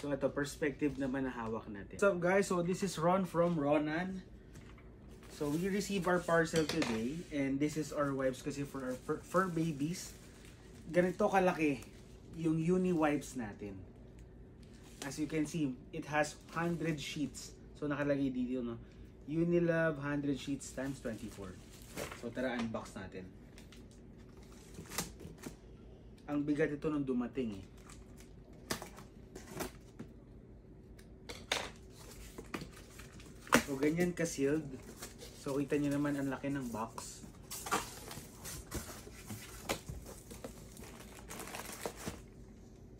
So ito, perspective naman na hawak natin. What's up guys? So this is Ron from Ronan. So we received our parcel today and this is our wipes kasi for our fur babies. Ganito kalaki yung uni wipes natin. As you can see, it has 100 sheets. So nakalagay dito, no? Unilove 100 sheets times 24. So tara, unbox natin. Ang bigat ito nung dumating eh. So ganyan ka-sealed. So kita nyo naman ang laki ng box.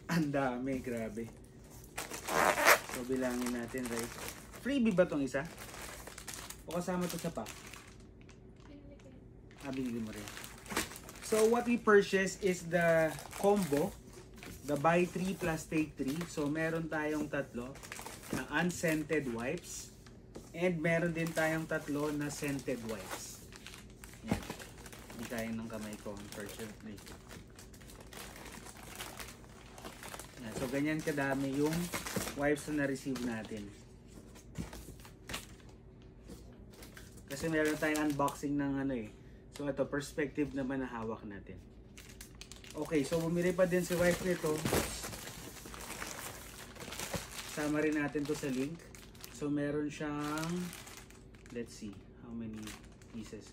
Ang dami, grabe. So bilangin natin, right? Freebie ba tong isa? O kasama to sa pack? Binili mo rin. So what we purchased is the combo, the buy 3 plus take 3. So meron tayong tatlo na unscented wipes and meron din tayong tatlo na scented wipes. Yan. Hindi kaya ng kamay ko, unfortunately. Yan. So ganyan kadami yung wipes na na-receive natin. Kasi meron tayong unboxing ng ano eh. So ito, perspective naman na hawak natin. Okay, so bumili pa din si wife nito. Sama rin natin to sa link. So meron siyang, let's see, how many pieces?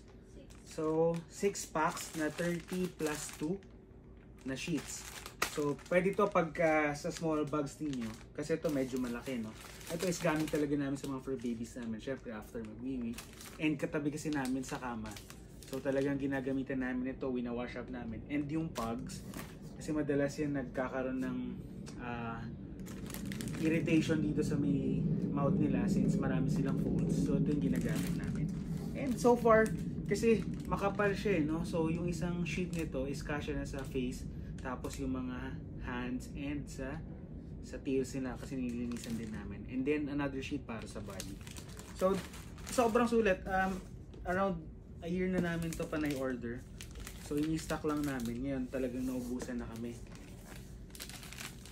So 6 packs na 30 plus 2 na sheets. So pwede to pagka sa small bags ninyo. Kasi ito medyo malaki, no? Ito is gamit talaga namin sa mga fur babies namin. Syempre after magwiwi. And katabi kasi namin sa kama. So talagang ginagamitan namin ito, wina-wash up namin. And yung pugs, kasi madalas yan nagkakaroon ng irritation dito sa may mouth nila since marami silang folds. So ito yung ginagamit namin. And so far, kasi makapal siya, no? So yung isang sheet nito is kasya na sa face, tapos yung mga hands and sa tails nila kasi nilinisan din namin. And then another sheet para sa body. So sobrang sulit. Around a year na namin to panay order. So ini-stock lang namin. Ngayon talagang naubusan na kami.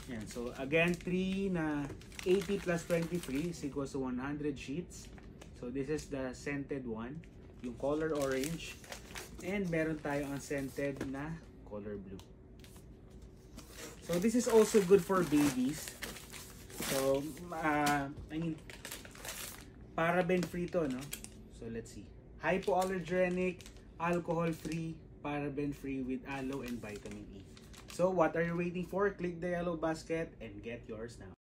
Yan. So again, 3 na 80 plus 23 is equals to 100 sheets. So this is the scented one. Yung color orange. And meron tayo ang scented na color blue. So this is also good for babies. So I mean, paraben free to, no? So let's see. Hypoallergenic, alcohol-free, paraben-free with aloe and vitamin E. So what are you waiting for? Click the yellow basket and get yours now.